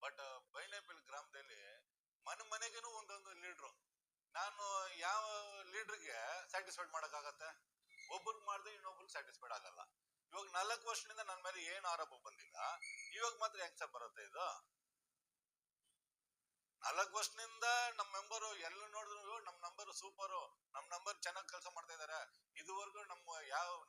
But ಬೈನೇಪಲ್ಲಿ ಗ್ರಾಮದಲ್ಲಿ ಮನೆಗೂ ಒಂದೊಂದು ಲೀಡ್ರು. ನಾನು ಯಾವ ಲೀಡ್ರಿಗೆ ಸ್ಯಾಟಿಸ್ಫೈಡ್ ಮಾಡೋಕ್ಕಾಗತ್ತೆ? ಒಬ್ಬರಿಗೆ ಮಾಡಿದ್ರೆ ಇನ್ನೊಬ್ರಿಗೆ ಸ್ಯಾಟಿಸ್ಫೈಡ್ ಆಗಲ್ಲ. ಇವಾಗ 4 ವರ್ಷದಿಂದ ನನ್ನ ಮೇಲೆ ಏನು ಆರೋಪ ಬಂದಿಲ್ಲ, ಇವಾಗ ಮಾತ್ರ ಹೆಂಗ್ ಸರ್ ಬರುತ್ತೆ ಇದು? 4 ವರ್ಷದಿಂದ ನಮ್ಮ ಮೆಂಬರು ಎಲ್ಲ ನೋಡಿದ್ರು ನಮ್ಮ ನಂಬರ್ ಸೂಪರು, ನಮ್ಮ ನಂಬರ್ ಚೆನ್ನಾಗಿ ಕೆಲಸ ಮಾಡ್ತಾ ಇದಾರೆ. ಇದುವರೆಗೂ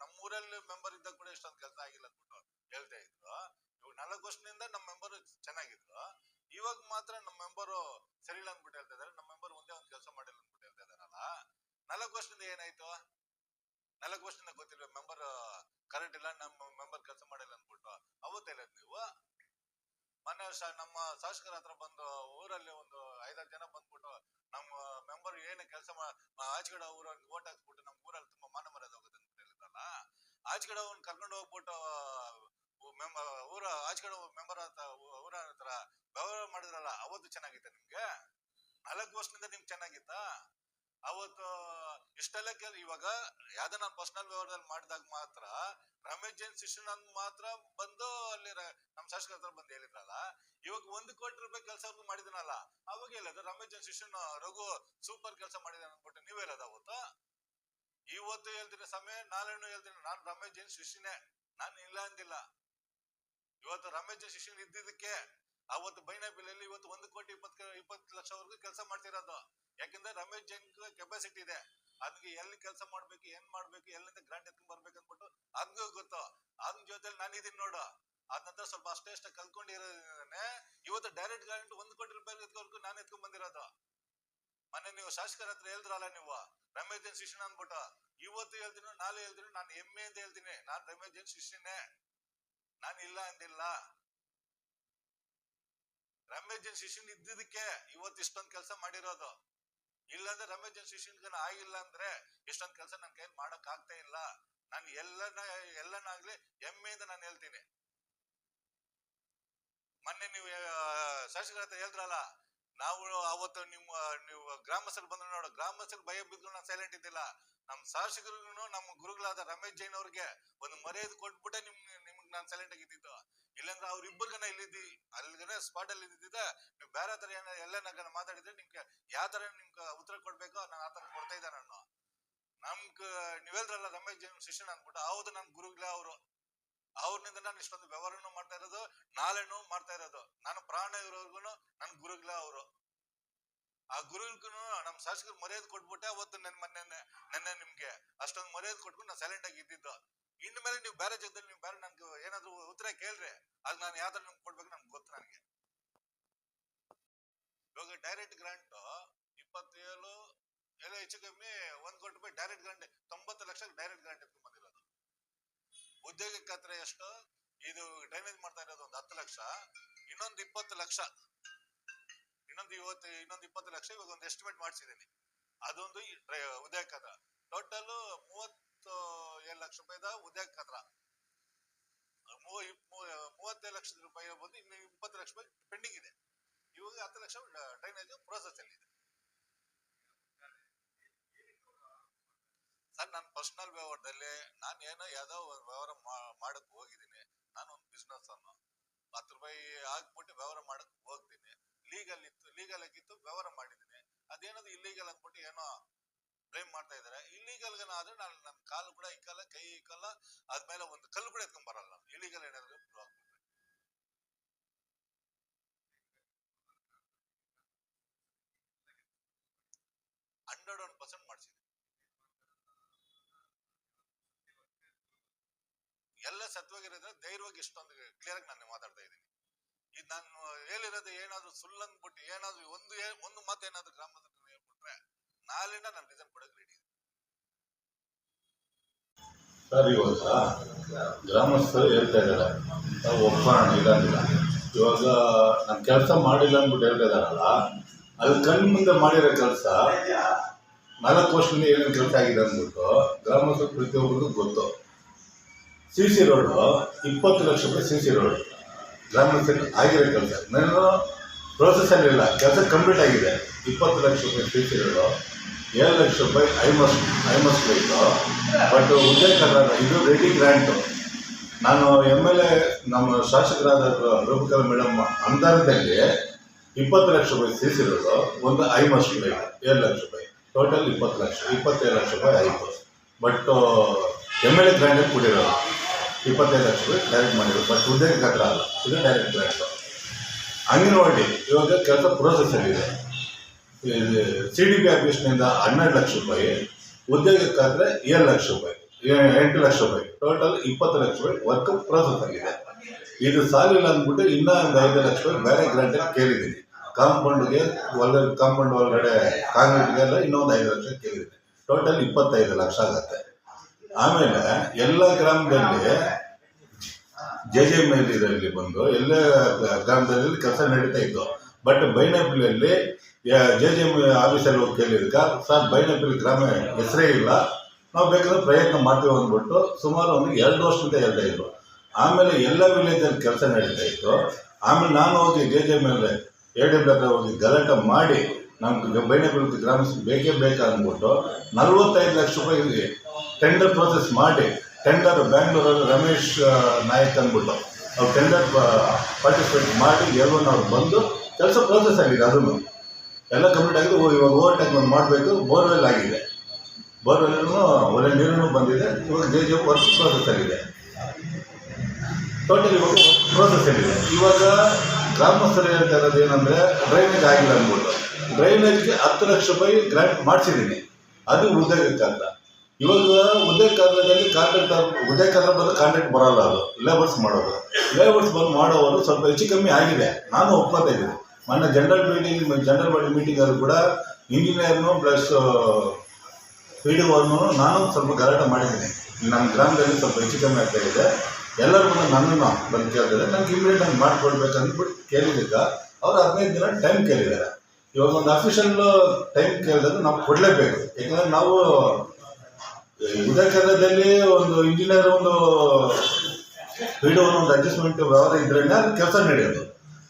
ನಮ್ಮೂರಲ್ಲಿ ಮೆಂಬರ್ ಇದ್ದಾಗ ಕೂಡ ಇಷ್ಟೊಂದು ಕೆಲಸ ಆಗಿಲ್ಲ ಅಂದ್ಬಿಟ್ಟು ಹೇಳ್ತಾ ಇದ್ರು. ಇವಾಗ 4 ವರ್ಷದಿಂದ ನಮ್ಮ ಮೆಂಬರು ಚೆನ್ನಾಗಿದ್ರು, ಇವಾಗ ಮಾತ್ರ ನಮ್ಮ ಮೆಂಬರು ಸರಿ ಇಲ್ಲ ಅಂದ್ಬಿಟ್ಟು ಹೇಳ್ತಾ ಇದಾರೆ. ನಮ್ಮ ಮೆಂಬರ್ ಒಂದೇ ಒಂದು ಕೆಲಸ ಮಾಡಿಲ್ಲ ಅಂದ್ಬಿಟ್ಟು ಹೇಳ್ತಾ ಇದಾರಲ್ಲ. 4 ವರ್ಷದಿಂದ ಏನಾಯ್ತು? 4 ವರ್ಷದಿಂದ ಗೊತ್ತಿಲ್ವ ಮೆಂಬರ್ ಕರೆಕ್ಟ್ ಇಲ್ಲ, ನಮ್ಮ ಮೆಂಬರ್ ಕೆಲಸ ಮಾಡಿಲ್ಲ ಅಂದ್ಬಿಟ್ಟು? ಅವತ್ತೆಲ್ಲ ನೀವು ಮೊನ್ನೆ ನಮ್ಮ ಶಾಸಕರ ಹತ್ರ ಬಂದು ಊರಲ್ಲಿ ಒಂದು 5-6 ಜನ ಬಂದ್ಬಿಟ್ಟು ನಮ್ಮ ಮೆಂಬರ್ ಏನು ಕೆಲಸ ಆಚೆಗಡೆ ಊರಲ್ಲಿ ಓಟ್ ಹಾಕ್ಬಿಟ್ಟು ನಮ್ಮ ಊರಲ್ಲಿ ತುಂಬಾ ಮಾನ ಮರ್ಯಾದೆ ಹೋಗುತ್ತೆ ಅಂತ ಹೇಳಿದ್ರಲ್ಲ, ಆಚೆಗಡೆ ಅವ್ನು ಕರ್ಕೊಂಡು ಹೋಗ್ಬಿಟ್ಟು ಊರ ಆಚೆಗಡೆ ಮೆಂಬರ್ ಊರ ಹತ್ರ ವ್ಯವಹಾರ ಮಾಡಿದ್ರಲ್ಲ, ಅವತ್ತು ಚೆನ್ನಾಗಿತ್ತ ನಿಮ್ಗೆ? 4 ವರ್ಷದಿಂದ ನಿಮ್ಗೆ ಚೆನ್ನಾಗಿತ್ತ ಅವತ್ತು? ಇಷ್ಟೆಲ್ಲ ಇವಾಗ ಯಾವ್ದೋ ನಾನು ಪರ್ಸನಲ್ ವ್ಯವಹಾರದಲ್ಲಿ ಮಾಡಿದಾಗ ಮಾತ್ರ ರಮೇಶ್ ಜೈನ್ ಶಿಷ್ಯನ ಮಾತ್ರ ಬಂದು ಅಲ್ಲಿ ನಮ್ಮ ಶಾಸಕರ ಹತ್ರ ಬಂದು ಹೇಳಿದ್ರಲ್ಲ. ಇವಾಗ 1 ಕೋಟಿ ರೂಪಾಯಿ ಕೆಲಸ ಮಾಡಿದನಲ್ಲ, ಅವಾಗ ಹೇಳೋದು ರಮೇಶ್ ಜೈನ್ ಶಿಷ್ಯನ ರಘು ಸೂಪರ್ ಕೆಲಸ ಮಾಡಿದಾನೆ ಅಂದ್ಬಿಟ್ಟು ನೀವ್ ಹೇಳೋದು ಅವತ್ತು? ಇವತ್ತು ಹೇಳ್ತೀನಿ ಸಮಯ, ನಾಳೆನೂ ಹೇಳ್ತೀನಿ ನಾನು ರಮೇಶ್ ಜೈನ್ ಶಿಷ್ಯನೇ, ನಾನು ಇಲ್ಲ ಅಂದಿಲ್ಲ. ಇವತ್ತು ರಮೇಶ್ ಜೈನ್ ಶಿಷ್ಯನ್ ಇದ್ದಿದ್ದಕ್ಕೆ ಅವತ್ತು ಬೈನಬಿಲಲ್ಲಿ ಇವತ್ತು 1 ಕೋಟಿ 20 ಲಕ್ಷವರೆಗೂ ಕೆಲಸ ಮಾಡ್ತಿರೋದು. ಯಾಕಂದ್ರೆ ರಮೇಶ್ ಜೈನ್ ಕೆಪಾಸಿಟಿ ಇದೆ, ಅದಕ್ಕೆ ಎಲ್ಲಿ ಕೆಲಸ ಮಾಡ್ಬೇಕು, ಏನ್ ಮಾಡ್ಬೇಕು, ಎಲ್ಲಿಂದ ಗ್ರಾಂಟ್ ಎತ್ಕೊಂಡ್ ಬರ್ಬೇಕು ಅಂದ್ಬಿಟ್ಟು ಅದ್ಗೂ ಗೊತ್ತು. ಅದ್ರ ಜೊತೆಲಿ ನಾನು ಇದೀನಿ ನೋಡು, ಅದ್ ನಂತರ ಸ್ವಲ್ಪ ಅಷ್ಟೇ ಕಲ್ಕೊಂಡಿರೋದೇ ಇವತ್ತು ಡೈರೆಕ್ಟ್ ಗ್ರಾಂಟ್ 1 ಕೋಟಿ ರೂಪಾಯಿ ಎತ್ಕೊವರೆಗೂ ನಾನು ಎತ್ಕೊಂಡ್ ಬಂದಿರೋದು. ಮೊನ್ನೆ ನೀವು ಶಾಸಕರ ಹತ್ರ ಹೇಳಿದ್ರಲ್ಲ ನೀವು ರಮೇಶ್ ಜೈನ್ ಶಿಷ್ಯನ ಅಂದ್ಬಿಟ್ಟು, ಇವತ್ತು ಹೇಳ್ತೀನಿ, ನಾಳೆ ಹೇಳ್ತೀನಿ, ನಾನು ಹೆಮ್ಮೆ ಅಂತ ಹೇಳ್ತೀನಿ, ನಾನ್ ರಮೇಶ್ ಜೈನ್ ಶಿಷ್ಯನೇ, ನಾನು ಇಲ್ಲ ಅಂದಿಲ್ಲ. ರಮೇಶ್ ಜೈನ್ ಶಿಷ್ಯನ್ ಇದ್ದಿದ್ದಕ್ಕೆ ಇವತ್ತು ಇಷ್ಟೊಂದು ಕೆಲಸ ಮಾಡಿರೋದು. ಇಲ್ಲಾಂದ್ರೆ ರಮೇಶ್ ಜೈನ್ ಶಿಷ್ಯನ್ಗನ ಆಗಿಲ್ಲ ಅಂದ್ರೆ ಇಷ್ಟೊಂದು ಕೆಲಸ ನನ್ ಕೈಯಲ್ಲಿ ಮಾಡಕ್ ಆಗ್ತಾ ಇಲ್ಲ. ನಾನು ಎಲ್ಲನಾಗ್ಲಿ ಹೆಮ್ಮೆಯಿಂದ ನಾನು ಹೇಳ್ತೀನಿ. ಮೊನ್ನೆ ನೀವು ಶಾಸಕರ ಹತ್ರ ಹೇಳಿದ್ರಲ್ಲ, ನಾವು ಅವತ್ತು ನೀವು ಗ್ರಾಮಸ್ಥರು ಬಂದ್ರು ನೋಡು, ಗ್ರಾಮಸ್ಥರು ಭಯ ಬಿದ್ದು ನಾನು ಸೈಲೆಂಟ್ ಇದ್ದಿಲ್ಲ. ನಮ್ಮ ಶಾಸಕರಿಗೂ ನಮ್ಮ ಗುರುಗಳಾದ ರಮೇಶ್ ಜೈನ್ ಅವ್ರಿಗೆ ಒಂದು ಮರ್ಯಾದೆ ಕೊಟ್ಬಿಟ್ಟೆ ನಿಮ್ಗೆ ನಾನು ಸೈಲೆಂಟ್ ಆಗಿದ್ದು. ಇಲ್ಲಾಂದ್ರೆ ಅವ್ರಿಬ್ಬರಿಗನ ಅಲ್ಲಿಗನ ಸ್ಪಾಟ್ ಅಲ್ಲಿ ಇದ್ದಿದ್ದೆ, ನೀವು ಬೇರೆ ತರ ಎಲ್ಲ ಮಾತಾಡಿದ್ರೆ ನಿಮ್ಗೆ ಯಾವ ತರ ನಿಮ್ಗೆ ಉತ್ತರ ಕೊಡ್ಬೇಕೋ ನಾನು ಆತರ ಕೊಡ್ತಾ ಇದ್ದೆ. ನಾನು ನೀವ್ ಹೇಳಿದ್ರಲ್ಲ ರಮೇಶ್ ಜೈನ್ ಶಿಷ್ಯನ ಅಂದ್ಬಿಟ್ಟು, ಹೌದು ನನ್ನ ಗುರುಗಳೇ ಅವರು. ಅವ್ರನಿಂದ ನಾನು ಇಷ್ಟೊಂದು ವ್ಯವಹಾರನು ಮಾಡ್ತಾ ಇರೋದು, ನಾಳೆನೂ ಮಾಡ್ತಾ ಇರೋದು. ನಾನು ಪ್ರಾಣ ಇರೋರ್ಗು ನನ್ ಗುರುಗಳೇ ಅವರು. ಆ ಗುರುಗೂ ನಮ್ ಶಾಸಕರು ಮರ್ಯಾದೆ ಕೊಟ್ಬಿಟ್ಟೆ ಅವತ್ತು ನೆನ್ನೆ ನಿಮ್ಗೆ ಅಷ್ಟೊಂದು ಮರ್ಯಾದೆ ಕೊಟ್ಬಿಟ್ಟು ನಾನು ಸೈಲೆಂಟ್ ಆಗಿ ಇದ್ದಿದ್ದು. ಇನ್ ಮೇಲೆ ನೀವು ಬೇರೆ ಜಾಗದಲ್ಲಿ ನೀವು ಬೇರೆ ನನ್ಗೆ ಏನಾದ್ರು ಉತ್ತರ ಕೇಳ್ರಿ, ಅದು ನಾನು ಯಾವ್ದಾರು ನಿಮ್ಗೆ ಕೊಡ್ಬೇಕು ನನ್ಗೆ ಗೊತ್ತು. ನನಗೆ ಇವಾಗ ಡೈರೆಕ್ಟ್ ಗ್ರಾಂಟ್ 27 ಎಲ್ಲ ಹೆಚ್ಚು ಕಮ್ಮಿ 1 ಕೋಟಿ ರೂಪಾಯಿ direct grant, 90 lakh direct grant ಎತ್ಕೊಂಡ್ ಬಂದಿರೋದು. ಉದ್ಯೋಗ ಖಾತ್ರಿ ಎಷ್ಟು, ಇದು ಡ್ರೈನೇಜ್ ಮಾಡ್ತಾ ಇರೋದು ಒಂದು 10 ಲಕ್ಷ, ಇನ್ನೊಂದು 20 ಲಕ್ಷ, ಇನ್ನೊಂದು 20 ಲಕ್ಷ ಇವಾಗ ಒಂದು ಎಸ್ಟಿಮೇಟ್ ಮಾಡ್ಸಿದ್ದೀನಿ. ಅದೊಂದು ಉದ್ಯೋಗ ಖಾತ್ರ. ಟೋಟಲ್ 37 ಲಕ್ಷ ರೂಪಾಯಿದ ಉದ್ಯೋಗ ಖಾತ್ರ. 37 ಲಕ್ಷ ರೂಪಾಯಿ ಬಂದು ಇನ್ನು 20 ಲಕ್ಷ ರೂಪಾಯಿ ಪೆಂಡಿಂಗ್ ಇದೆ. ಇವಾಗ 10 ಲಕ್ಷ ಡ್ರೈನೇಜ್ ಪ್ರೋಸೆಸ್ ಅಲ್ಲಿ ಇದೆ. ಸರ್ ನನ್ನ ಪರ್ಸನಲ್ ವ್ಯವಹಾರದಲ್ಲಿ ನಾನು ಯಾವ್ದೋ ಒಂದು ವ್ಯವಹಾರ ಮಾಡಕ್ ಹೋಗಿದ್ದೀನಿ. ನಾನು ಒಂದು ಬಿಸ್ನೆಸ್ ಅನ್ನು 10 ರೂಪಾಯಿ ಹಾಕ್ಬಿಟ್ಟು ವ್ಯವಹಾರ ಮಾಡಕ್ ಹೋಗ್ತೀನಿ. ಲೀಗಲ್ ಆಗಿತ್ತು ವ್ಯವಹಾರ ಮಾಡಿದ್ದೀನಿ. ಅದೇನದು ಇಲ್ಲೀಗಲ್ ಅಂದ್ಬಿಟ್ಟು ಏನೋ ಬ್ಲೇಮ್ ಮಾಡ್ತಾ ಇದಾರೆ. ಇಲ್ಲೀಗಲ್ ಆದ್ರೆ ನಾನು ನನ್ನ ಕಾಲು ಕೂಡ ಇಕ್ಕಲ್ಲ, ಕೈ ಇಕ್ಕಲ್ಲ, ಅದ್ಮೇಲೆ ಒಂದು ಕಲ್ಲು ಕೂಡ ಎತ್ಕೊಂಡ್ ಬರಲ್ಲ. ಇಲ್ಲೀಗಲ್ ಏನಾದ್ರು 101% ಮಾಡ್ಸಿದ್ದೀನಿ. ಎಲ್ಲ ಸತ್ವಾಗಿರೋದ್ರೆ ಧೈರ್ಯವಾಗಿ ಇಷ್ಟೊಂದು ಕ್ಲಿಯರ್ ಆಗಿ ನಾನು ಮಾತಾಡ್ತಾ ಇದ್ದೀನಿ. ಇದು ನಾನು ಹೇಳಿರೋದು ಏನಾದ್ರು ಸುಳ್ಳು ಅಂದ್ಬಿಟ್ಟು ಏನಾದ್ರು ಒಂದು ಮಾತು ಏನಾದ್ರು ಗ್ರಾಮದಲ್ಲಿ ಹೇಳ್ಬಿಟ್ರೆ ನಾಳೆಯಿಂದ ನಾನು ರೀಸನ್ ಕೊಡಕ್ ರೆಡಿ ಇದೆ. ಸರ್ ಇವಾಗ ಗ್ರಾಮಸ್ಥರು ಹೇಳ್ತಾ ಇದ್ದಾರೆ ನಾವು ಒಪ್ಪೋಣ ಇರೋದಿಲ್ಲ. ಇವಾಗ ನಾನು ಕೆಲಸ ಮಾಡಿಲ್ಲ ಅಂದ್ಬಿಟ್ಟು ಹೇಳ್ತಾ ಇದ್ದಾರಲ್ಲ, ಅಲ್ಲಿ ಕಣ್ಣು ಮುಂದೆ ಮಾಡಿರೋ ಕೆಲಸ 4 ವರ್ಷದಿಂದ ಏನೇನು ಕೆಲಸ ಆಗಿದೆ ಅಂದ್ಬಿಟ್ಟು ಗ್ರಾಮಸ್ಥರು ಪ್ರತಿಯೊಬ್ಬರಿಗೂ ಗೊತ್ತು. CC ರೋಡು 20 ಲಕ್ಷ ರೂಪಾಯಿ CC ರೋಡ್ ಗ್ರಾಮಸ್ಥರಿಗೆ ಆಗಿರೋ ಕೆಲಸ. ನಾನು ಪ್ರೋಸೆಸ್ಸಲ್ಲಿ ಇಲ್ಲ, ಕೆಲಸ ಕಂಪ್ಲೀಟ್ ಆಗಿದೆ. 20 ಲಕ್ಷ ರೂಪಾಯಿ CC ರೋಡು, 7 ಲಕ್ಷ ರೂಪಾಯಿ ಐಮಸ್ ಬೇಕು. ಬಟ್ ಉದ್ಯೋಗ ಇದು ರೆಡಿ ಗ್ರಾಂಟು ನಾನು MLA ನಮ್ಮ ಶಾಸಕರಾದ ರೂಪಕಲಾ ಮೇಡಮ್ ಅನುದಾನದಲ್ಲಿ 20 ಲಕ್ಷ ರೂಪಾಯಿ ಸಿಸಿರೋದು ಒಂದು 5 ವರ್ಷ 7 ಲಕ್ಷ ರೂಪಾಯಿ ಟೋಟಲ್ 20 ಲಕ್ಷ 27 ಲಕ್ಷ ರೂಪಾಯಿ ಆಯಿತು. ಬಟ್ MLA ಗ್ರ್ಯಾಂಡಲ್ಲಿ ಕೊಟ್ಟಿರೋದು 25 ಲಕ್ಷ ರೂಪಾಯಿ ಡೈರೆಕ್ಟ್ ಮಾಡಿರೋದು. ಬಟ್ ಉದ್ಯೋಗ ಖಾತ್ರಿ ಅಲ್ಲ, ಇದು ಡೈರೆಕ್ಟ್ ಗ್ರ್ಯಾಂಟು. ಅಂಗನವಾಡಿ ಇವಾಗ ಕೆಲಸ ಪ್ರೋಸೆಸ್ಸಲ್ಲಿದೆ. CDP ಆಫೀಸ್ನಿಂದ 12 ಲಕ್ಷ ರೂಪಾಯಿ, ಉದ್ಯೋಗ ಖಾತ್ರಿ 7 ಲಕ್ಷ ರೂಪಾಯಿ 8 ಲಕ್ಷ ರೂಪಾಯಿ ಟೋಟಲ್ 20 ಲಕ್ಷ ರೂಪಾಯಿ ವರ್ಕ್ ಪ್ರೋಸೆಸ್ ಆಗಿದೆ. ಇದು ಸಾಲಿಲ್ಲ ಅಂದ್ಬಿಟ್ಟು ಇನ್ನೂ ಒಂದು 5 ಲಕ್ಷ ರೂಪಾಯಿ ಬೇರೆ ಗ್ರಾಂಟಲ್ಲಿ ಕೇಳಿದ್ದೀನಿ. ಕಾಂಪೌಂಡ್ಗೆ ಕಾಂಪೌಂಡ್ ಒಳಗಡೆ ಕಾಂಕ್ರೀಟ್ಗೆಲ್ಲ ಇನ್ನೊಂದು 5 ಲಕ್ಷ ಕೇಳಿದ್ದೀನಿ. ಟೋಟಲ್ 25 ಲಕ್ಷ ಆಗುತ್ತೆ. ಆಮೇಲೆ ಎಲ್ಲ ಗ್ರಾಮದಲ್ಲಿ JJMLರಲ್ಲಿ ಬಂದು ಎಲ್ಲ ಗ್ರಾಮದಲ್ಲಿ ಕೆಲಸ ನಡೀತಾ ಇತ್ತು. ಬಟ್ ಬೈನಪಲ್ಲಿಯಲ್ಲಿ JJM ಆಫೀಸಲ್ಲಿ ಹೋಗಿ ಕೇಳಿದಕ್ಕೆ ಸರ್ ಬೈನಪಲ್ಲಿ ಗ್ರಾಮ ಹೆಸರೇ ಇಲ್ಲ, ನಾವು ಬೇಕಾದ್ರೆ ಪ್ರಯತ್ನ ಮಾಡ್ತೀವಿ ಅಂದ್ಬಿಟ್ಟು ಸುಮಾರು ಒಂದು 2 ವರ್ಷದಿಂದ ಹೇಳ್ತಾ ಇದ್ರು. ಆಮೇಲೆ ಎಲ್ಲ ವಿಲೇಜಲ್ಲಿ ಕೆಲಸ ನಡೀತಾ ಇತ್ತು. ಆಮೇಲೆ ನಾನು ಹೋಗಿ JJML ADM ಹತ್ರ ಹೋಗಿ ಗಲಾಟೆ ಮಾಡಿ ನಮ್ಗೆ ಬೈನಪಲ್ಲಿ ಗ್ರಾಮಕ್ಕೆ ಬೇಕೇ ಬೇಕಾ ಅಂದ್ಬಿಟ್ಟು 45 ಲಕ್ಷ ರೂಪಾಯಿ ಟೆಂಡರ್ ಪ್ರೋಸೆಸ್ ಮಾಡಿ, ಟೆಂಡರ್ ಬ್ಯಾಂಗ್ಳೂರಲ್ಲಿ ರಮೇಶ್ ನಾಯಕ್ ಅಂದ್ಬಿಟ್ಟು ಅವ್ರು ಟೆಂಡರ್ ಪಾರ್ಟಿಸಿಪೇಟ್ ಮಾಡಿ ಅವ್ರು ಬಂದು ಕೆಲಸ ಪ್ರೋಸೆಸ್ ಆಗಿದೆ. ಅದನ್ನು ಎಲ್ಲ ಕಂಪ್ಲೀಟ್ ಆಗಿದೆ. ಇವಾಗ ಓವರ್ ಟೈಮ್ ಒಂದು ಮಾಡಬೇಕು. ಬೋರ್ವೆಲ್ ಆಗಿದೆ, ಬೋರ್ವೆಲ್ಲೂ ಒಳ್ಳೆ ನೀರು ಬಂದಿದೆ. ಇವಾಗ JJM ವರ್ಕ್ ಪ್ರೋಸೆಸ್ ಆಗಿದೆ. ಟೋಟಲ್ ಇವಾಗ ಪ್ರೋಸೆಸ್ ಆಗಿದೆ. ಇವಾಗ ಗ್ರಾಮಸ್ಥರು ಹೇಳ್ತಾ ಇರೋದು ಏನಂದರೆ ಡ್ರೈನೇಜ್ ಆಗಿಲ್ಲ ಅಂದ್ಬಿಟ್ಟು ಡ್ರೈನೇಜ್ಗೆ 10 ಲಕ್ಷ ರೂಪಾಯಿ ಗ್ರಾಂಟ್ ಮಾಡಿಸಿದ್ದೀನಿ. ಅದು ಉದ್ಯೋಗ ಖಾತ್ರಿ. ಇವಾಗ ಉದ್ಯೋಗ ಖಾತ್ರಿಯಲ್ಲಿ ಉದ್ಯೋಗ ಖಾತ್ರಿ ಬಂದು ಕಾಂಟ್ರಾಕ್ಟ್ ಬರೋಲ್ಲ, ಅದು ಲೇಬರ್ಸ್ ಮಾಡೋದು. ಲೇಬರ್ಸ್ ಬಂದು ಮಾಡೋರು ಸ್ವಲ್ಪ ಹೆಚ್ಚು ಕಮ್ಮಿ ಆಗಿದೆ. ನಾನು ಒಪ್ಕೊತಾ ಇದ್ದೀನಿ. ಮೊನ್ನೆ ಜನರಲ್ ಬಾಡಿ ಮೀಟಿಂಗಲ್ಲಿ ಕೂಡ ಇಂಜಿನಿಯರ್ನು ಪ್ಲಸ್ PDO ನಾನು ಸ್ವಲ್ಪ ಗಲಾಟೆ ಮಾಡಿದ್ದೀನಿ. ನಮ್ಮ ಗ್ರಾಮದಲ್ಲಿ ಸ್ವಲ್ಪ ಹೆಚ್ಚು ಕಮ್ಮಿ ಆಗ್ತಾ ಇದೆ. ಎಲ್ಲರೂ ಕೂಡ ನನ್ನನ್ನು ಬಂದು ಕೇಳ್ತಾರೆ, ನಂಗೆ ಇಮಿಡಿಯೇಟ್ ನಂಗೆ ಮಾಡಿಕೊಡ್ಬೇಕು ಅಂದ್ಬಿಟ್ಟು ಕೇಳಿದ್ದಕ್ಕೆ ಅವ್ರು 15 ದಿನ ಟೈಮ್ ಕೇಳಿದ್ದಾರೆ. ಇವಾಗ ಒಂದು ಅಫಿಷಿಯಲ್ ಟೈಮ್ ಕೇಳಿದ್ರೆ ನಾವು ಕೊಡಲೇಬೇಕು. ಯಾಕಂದರೆ ನಾವು ಉದ್ಯೋಗ ಖಾತ್ರಿಯಲ್ಲಿ ಒಂದು ಇಂಜಿನಿಯರ್ ಒಂದು PDO ಒಂದು ಅಡ್ಜಸ್ಟ್ಮೆಂಟ್ ವ್ಯವಹಾರ ಇದ್ರೇ ಅದು ಕೆಲಸ ನಡೆಯೋದು.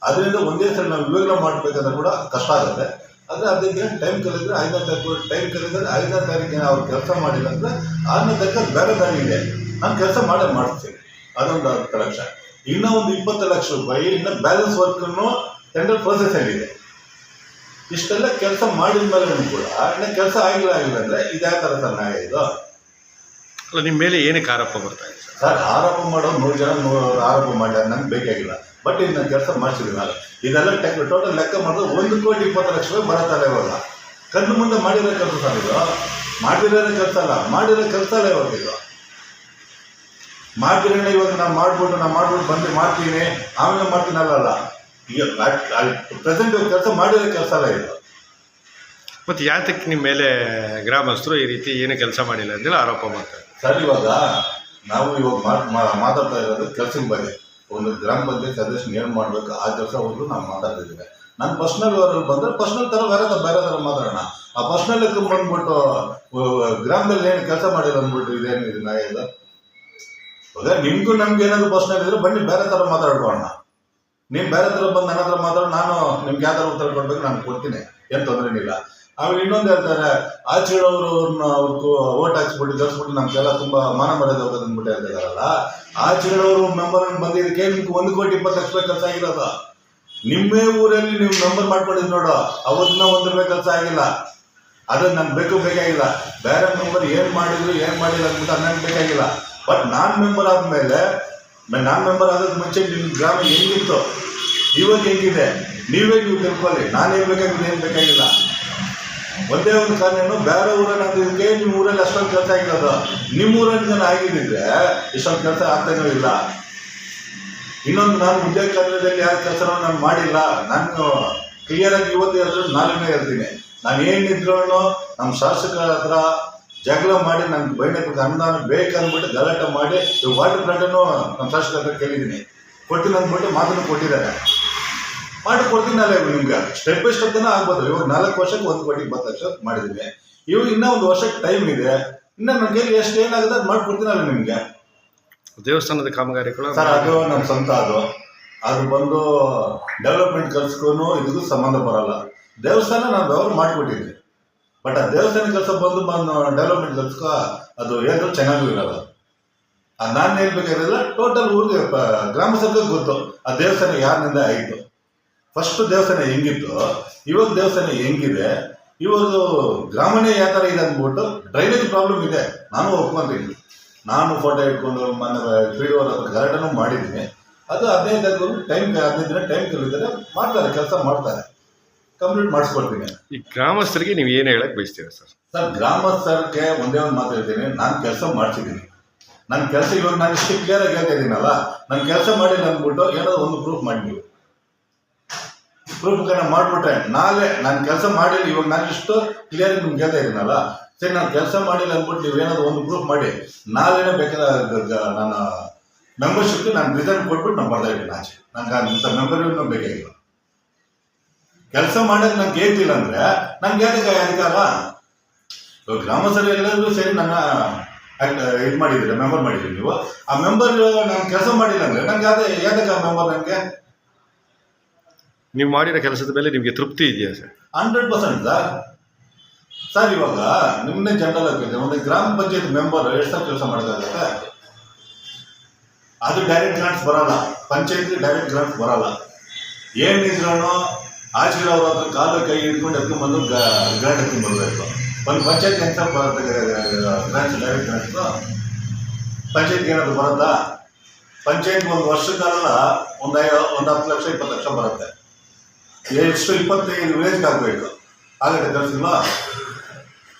ಅದರಿಂದ ಒಂದೇ ಸಲ ನಾವು ಇವಾಗಲೂ ಮಾಡಬೇಕಂದ್ರೆ ಕೂಡ ಕಷ್ಟ ಆಗುತ್ತೆ. ಆದರೆ 15 ದಿನ ಟೈಮ್ ಕೇಳಿದ್ರೆ 5ನೇ ತಾರೀಕು ಟೈಮ್ ಕೇಳಿದ್ರೆ 5ನೇ ತಾರೀಕಿನ ಅವ್ರು ಕೆಲಸ ಮಾಡಿಲ್ಲ ಅಂದರೆ 6ನೇ ತಾರೀಕು ಬೇರೆ ದಾರಿ ಇದೆ, ನಾನು ಕೆಲಸ ಮಾಡಿಸ್ತೀನಿ. ಅದೊಂದು 10 ಲಕ್ಷ. ಇನ್ನೂ ಒಂದು 20 ಲಕ್ಷ ರೂಪಾಯಿ ಇನ್ನು ಬ್ಯಾಲೆನ್ಸ್ ವರ್ಕನ್ನು ಟೆಂಡರ್ ಪ್ರೋಸೆಸ್ಸಲ್ಲಿದೆ. ಇಷ್ಟೆಲ್ಲ ಕೆಲಸ ಮಾಡಿದ ಮೇಲೂ ಕೂಡ ಇನ್ನು ಕೆಲಸ ಆಗಿಲ್ಲ ಅಂದರೆ ಇದೇ ಥರ ಸರ್ ನ್ಯಾಯ ಇದು? ಅಲ್ಲ, ನಿಮ್ಮ ಮೇಲೆ ಏನಕ್ಕೆ ಆರೋಪ ಬರ್ತಾ ಇದೆ ಸರ್? ಆರೋಪ ಮಾಡೋದು 100 ಜನ ಆರೋಪ ಮಾಡ್ಯಾರ, ನಂಗೆ ಬೇಕಾಗಿಲ್ಲ. ಬಟ್ ಇನ್ನು ನಾನು ಕೆಲಸ ಮಾಡಿಸಿದ್ದೀನಿ. ನಾನು ಇದೆಲ್ಲ ಟೋಟಲ್ ಲೆಕ್ಕ ಮಾಡಿದ್ರೆ 1,20,00,000 ರೂಪಾಯಿ ಬರತ್ತಲ್ಲ. ಇವಾಗ ಕಣ್ಣು ಮುಂದೆ ಮಾಡಿರೋ ಕೆಲಸ ಸರ್ ಇದು. ಮಾಡಿರೋ ಕೆಲಸ ಅಲ್ಲ, ಮಾಡಿರೋ ಕೆಲಸ ಅಲ್ಲ ಇವಾಗ ಇದು. ಮಾಡ್ತೀರೇನೆ ಇವಾಗ ನಾನು ಮಾಡ್ಬಿಟ್ಟು ಬಂದು ಮಾಡ್ತೀನಿ ಆಮೇಲೆ ಮಾಡ್ತೀನಿ ಅಲ್ಲ. ಈಗ ಪ್ರೆಸೆಂಟ್ ಕೆಲಸ ಮಾಡಿರೋ ಕೆಲಸ ಅಲ್ಲ ಇದು. ಮತ್ತು ಯಾತಕ್ಕೆ ನಿಮ್ಮ ಮೇಲೆ ಗ್ರಾಮಸ್ಥರು ಈ ರೀತಿ ಏನು ಕೆಲಸ ಮಾಡಿಲ್ಲ ಅಂತೇಳಿ ಆರೋಪ ಮಾಡ್ತಾರೆ ಸರ್? ಇವಾಗ ನಾವು ಮಾತಾಡ್ತಾ ಇರೋದು ಕೆಲಸದ ಬಗ್ಗೆ. ಒಂದು ಗ್ರಾಮ ಪಂಚಾಯತ್ ಸದಸ್ಯನ ಏನು ಮಾಡಬೇಕು ಆ ಕೆಲಸ ಹೋದ್ರು ನಾವು ಮಾತಾಡ್ತಿದ್ದೀವಿ. ನಾನು ಪರ್ಸ್ನಲ್ ಅವರಲ್ಲಿ ಬಂದರೆ ಪರ್ಸ್ನಲ್ ಥರ ಬೇರೆ ಥರ ಮಾತಾಡೋಣ. ಆ ಪರ್ಸ್ನಲ್ ಬಂದ್ಬಿಟ್ಟು ಗ್ರಾಮದಲ್ಲಿ ಏನು ಕೆಲಸ ಮಾಡಿಲ್ಲ ಅಂದ್ಬಿಟ್ಟು ಇದೇನು ನ್ಯಾಯ ಇದೆ? ಇವಾಗ ನಿಮಗೂ ನಮ್ಗೆ ಏನಾದರೂ ಪರ್ಸ್ನಲ್ ಇದ್ರೆ ಬನ್ನಿ ಬೇರೆ ಥರ ಮಾತಾಡ್ಕೊಳ್ಳೋಣ. ನೀವು ಬೇರೆ ಥರ ಬಂದು ನನ್ನ ಹತ್ರ ಮಾತಾಡೋ, ನಾನು ನಿಮ್ಗೆ ಯಾವ ಥರ ಉತ್ತರ ಕೊಡ್ಬೇಕು ನಾನು ಕೊಡ್ತೀನಿ, ಏನು ತೊಂದರೆನಿಲ್ಲ. ಆಮೇಲೆ ಇನ್ನೊಂದು ಹೇಳ್ತಾರೆ, ಆಚೆಗಳವ್ರನ್ನ ಅವ್ರಿಗೂ ಓಟ್ ಹಾಕ್ಸ್ಬಿಟ್ಟು ಗೆಲ್ಸ್ಬಿಟ್ಟು ನಮಗೆಲ್ಲ ತುಂಬ ಮಾನ ಮರ್ಯಾದೆ ಹೋಗೋದು ಅಂದ್ಬಿಟ್ಟು ಹೇಳ್ತಿದಾರಲ್ಲ. ಆಚೆಗಳವರು ಮೆಂಬರ್ ಬಂದಿದ್ದಕ್ಕೆ ನಿಮ್ಗೆ 1,20,00,000 ರೂಪಾಯಿ ಕೆಲಸ ಆಗಿರೋದು. ನಿಮ್ಮೇ ಊರಲ್ಲಿ ನೀವು ಮೆಂಬರ್ ಮಾಡ್ಕೊಂಡಿದ್ದು ನೋಡು, ಅವತ್ತನ್ನ 1 ರೂಪಾಯಿ ಕೆಲಸ ಆಗಿಲ್ಲ. ಅದು ನನ್ಗೆ ಬೇಕಾಗಿಲ್ಲ. ಬೇರೆ ಮೆಂಬರ್ ಏನು ಮಾಡಿದ್ರು ಏನು ಮಾಡಿಲ್ಲ ಅಂದ್ಬಿಟ್ಟು ನನಗೆ ಬೇಕಾಗಿಲ್ಲ. ಬಟ್ ನಾನು ಮೆಂಬರ್ ಆದಮೇಲೆ, ನಾನು ಮೆಂಬರ್ ಆಗೋದು ಮುಂಚೆ ನಿಮ್ಮ ಗ್ರಾಮ ಹೆಂಗಿತ್ತು ಇವಾಗ ಹೆಂಗಿದೆ ನೀವು ತಿಳ್ಕೊಳ್ಳಿ. ನಾನು ಏನು ಬೇಕಾಗಿಲ್ಲ, ಏನು ಬೇಕಾಗಿಲ್ಲ. ಒಂದೇ ಒಂದು ಕಾರಣನು ಬೇರೆ ಊರಲ್ಲಿ ಆಗಿದ್ದಕ್ಕೆ ನಿಮ್ಮ ಊರಲ್ಲಿ ಅಷ್ಟೊಂದು ಕೆಲಸ ಆಗಿರೋದು. ನಿಮ್ಮ ಊರಲ್ಲಿ ಜನ ಆಗಿದ್ದಿದ್ರೆ ಇಷ್ಟೊಂದು ಕೆಲಸ ಆಗ್ತಾನೂ ಇಲ್ಲ. ಇನ್ನೊಂದು, ನಾನು ಉದ್ಯೋಗ ಖಾತ್ರಿಯಲ್ಲಿ ಯಾವ ಕೆಲಸ ನಾನು ಮಾಡಿಲ್ಲ. ನಾನು ಕ್ಲಿಯರಾಗಿ ಇವತ್ತು ಹೇಳಿದ್ರು ನಾಳೆನೇ ಹೇಳ್ತೀನಿ. ನಾನು ಏನಿದ್ರು ನಮ್ಮ ಶಾಸಕರ ಹತ್ರ ಜಗಳ ಮಾಡಿ ನಂಗೆ ಬೈನಕ್ಕೆ ಅನುದಾನ ಬೇಕಂದ್ಬಿಟ್ಟು ಗಲಾಟೆ ಮಾಡಿ ವಾಟರ್ ಪ್ಲಾಂಟನ್ನು ನಮ್ಮ ಶಾಸಕರ ಹತ್ರ ಕೇಳಿದ್ದೀನಿ. ಕೊಡ್ತೀನಿ ಅಂದ್ಬಿಟ್ಟು ಮಾತನ್ನು ಕೊಟ್ಟಿದ್ದಾರೆ. ಮಾಡಿ ಕೊಡ್ತೀನಲ್ಲ ನಿಮ್ಗೆ ಸ್ಟೆಪ್ ಬೈ ಸ್ಟೆಪ್ ಆಗ್ಬೋದು. ಇವಾಗ 4 ವರ್ಷಕ್ಕೆ 1,20,00,000 ಮಾಡಿದ್ದೀನಿ. ಇವಾಗ ಇನ್ನೂ 1 ವರ್ಷಕ್ಕೆ ಟೈಮ್ ಇದೆ. ಇನ್ನು ನಮಗೆ ಎಷ್ಟು ಏನಾಗುತ್ತೆ ಅದು ಮಾಡಿಕೊಡ್ತೀನಲ್ಲ ನಿಮಗೆ. ದೇವಸ್ಥಾನದ ಕಾಮಗಾರಿಗಳು ಸರ್ ಅದು ನಮ್ಮ ಸ್ವಂತ. ಅದು ಬಂದು ಡೆವಲಪ್ಮೆಂಟ್ ಕೆಲಸಕ್ಕೂ ಇದಕ್ಕೂ ಸಂಬಂಧ ಬರಲ್ಲ. ದೇವಸ್ಥಾನ ನಾನು ವ್ಯವಹಾರ ಮಾಡಿಕೊಟ್ಟಿದ್ದೀನಿ. ಬಟ್ ಆ ದೇವಸ್ಥಾನ ಕೆಲಸ ಬಂದು ಡೆವಲಪ್ಮೆಂಟ್ ಕೆಲಸಕ್ಕೆ ಅದು ಹೇಳಿದ್ರು ಚೆನ್ನಾಗೂ ಇರಲ್ಲ. ನಾನು ಹೇಳ್ಬೇಕಾಗಿರಲಿಲ್ಲ, ಟೋಟಲ್ ಊರಿಗೆ ಗ್ರಾಮಸ್ಥರಿಗೆ ಗೊತ್ತು ಆ ದೇವಸ್ಥಾನ ಯಾರಿನಿಂದ ಆಯಿತು, ಫಸ್ಟ್ ದೇವಸ್ಥಾನ ಹೆಂಗಿತ್ತು, ಇವಾಗ ದೇವಸ್ಥಾನ ಹೆಂಗಿದೆ, ಇವಾಗ ಗ್ರಾಮನೇ ಯಾವ ಥರ ಇದೆ ಅಂದ್ಬಿಟ್ಟು ಡ್ರೈನೇಜ್ ಪ್ರಾಬ್ಲಮ್ ಇದೆ. ನಾನು ಒಪ್ಕೊಂತೀನಿ, ನಾನು ಫೋಟೋ ಇಟ್ಕೊಂಡು ಮನೆ 3 ಅವರ್ ಗಾರ್ಡನು ಮಾಡಿದ್ದೀನಿ. ಅದು 15 ದಿನ ಟೈಮ್ ಕೇಳಿದರೆ ಮಾಡ್ತಾರೆ, ಕೆಲಸ ಮಾಡ್ತಾರೆ, ಕಂಪ್ಲೀಟ್ ಮಾಡಿಸ್ಕೊಡ್ತೀನಿ. ಈ ಗ್ರಾಮಸ್ಥರಿಗೆ ನೀವು ಏನು ಹೇಳಕ್ ಬಯಸ್ತೀರಾ ಸರ್? ಸರ್, ಗ್ರಾಮಸ್ಥರಿಗೆ ಒಂದೇ ಒಂದು ಮಾತು ಹೇಳ್ತೀನಿ, ನಾನು ಕೆಲಸ ಮಾಡ್ತಿದ್ದೀನಿ. ನನ್ನ ಕೆಲಸ ಇವಾಗ ನಾನು ಇಷ್ಟು ಕ್ಲಿಯರಾಗಿ ಹೇಳ್ತಾ ಇದ್ದೀನಲ್ಲ, ನಾನು ಕೆಲಸ ಮಾಡಿಲ್ಲ ಅಂದ್ಬಿಟ್ಟು ಏನಾದ್ರು ಒಂದು ಪ್ರೂಫ್ ಮಾಡಿ, ನೀವು ಪ್ರೂಫ್ ಮಾಡಿಬಿಟ್ರೆ ನಾಳೆ ನಾನು ಕೆಲಸ ಮಾಡಿಲ್ಲ, ಇವಾಗ ನಾನು ಇಷ್ಟು ಕ್ಲಿಯರಾಗಿ ನಿಮ್ಗೆ ಹೇಳ್ತಾ ಇದ್ದೀನಲ್ಲ, ಸರಿ ನಾನು ಕೆಲಸ ಮಾಡಿಲ್ಲ ಅಂದ್ಬಿಟ್ಟು ನೀವೇನಾದ್ರು ಒಂದು ಪ್ರೂಫ್ ಮಾಡಿ, ನಾಳೆನೇ ಬೇಕಾದ ನನ್ನ ಮೆಂಬರ್ಶಿಪ್ಗೆ ನಾನು ರಿಸಲ್ಟ್ ಕೊಟ್ಬಿಟ್ಟು ನಾನು ಬರ್ತಾ ಇದ್ದೀನಿ ಆಚೆ. ನಂಗೆ ಅಂಥ ಮೆಂಬರ್ ಬೇಕಾಗಿಲ್ಲ. ಕೆಲಸ ಮಾಡೋದು ನಂಗೆ ಹೇಳ್ತಿಲ್ಲ ಅಂದರೆ ನಂಗೆ ಯಾಕೆ ಅಧಿಕಾರ? ಇವಾಗ ಗ್ರಾಮಸ್ಥರು ಎಲ್ಲರೂ ಸೇರಿ ನನ್ನ ಇದು ಮಾಡಿದ್ದೀರಿ, ಮೆಂಬರ್ ಮಾಡಿದ್ದೀರಿ. ನೀವು ಆ ಮೆಂಬರ್ ನಾನು ಕೆಲಸ ಮಾಡಿಲ್ಲ ಅಂದರೆ ನಂಗೆ ಯಾವ್ದಕ್ಕೆ ಆ ಮೆಂಬರ್? ನನಗೆ ನೀವು ಮಾಡಿರೋ ಕೆಲಸದ ಮೇಲೆ ನಿಮಗೆ ತೃಪ್ತಿ ಇದೆಯಾ ಸರ್? 100% ಸರ್. ಇವಾಗ ನಿಮ್ಮನ್ನೇ ಜನರಲ್ ಆಗಿದೆ, ಒಂದು ಗ್ರಾಮ ಪಂಚಾಯತ್ ಮೆಂಬರ್ ಎಷ್ಟು ಸಲ ಕೆಲಸ ಮಾಡೋದಾಗುತ್ತೆ? ಅದು ಡೈರೆಕ್ಟ್ ಗ್ರಾಂಟ್ಸ್ ಬರಲ್ಲ, ಪಂಚಾಯತ್ಗೆ ಡೈರೆಕ್ಟ್ ಗ್ರಾಂಟ್ಸ್ ಬರಲ್ಲ. ಏನಿದ್ರೂ ಆಚೆಗಳವ್ರ ಹತ್ರ ಕಾಲು ಕೈ ಹಿಡ್ಕೊಂಡು ಎತ್ಕೊಂಡ್ಬಂದು ಗ್ರಾಂಟ್ ಎತ್ಕೊಂಡು ಬರಬೇಕು. ಒಂದು ಪಂಚಾಯತ್ ಎಂತ ಬರುತ್ತೆ ಗ್ರಾಂಟ್ಸ್, ಡೈರೆಕ್ಟ್ ಗ್ರಾಂಟ್ಸು? ಪಂಚಾಯತ್ಗೆ ಏನಾದ್ರು ಬರುತ್ತಾ? ಪಂಚಾಯತ್ಗೆ ಒಂದು ವರ್ಷಕ್ಕಾಗಲ್ಲ, ಒಂದು 10 ಲಕ್ಷ 20 ಲಕ್ಷ ಬರುತ್ತೆ. ಎಷ್ಟು 25 ವಿಲೇಜ್ಗೆ ಆಗಬೇಕು, ಆಗುತ್ತೆ ಕೆಲಸ?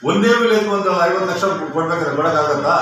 ಒಂದೇ ವಿಲೇಜ್ಗೆ ಒಂದು 50 ಲಕ್ಷ ಕೊಡ್ಬೇಕಾದ್ರೆ ಕೊಡೋಕ್ಕಾಗತ್ತಾ?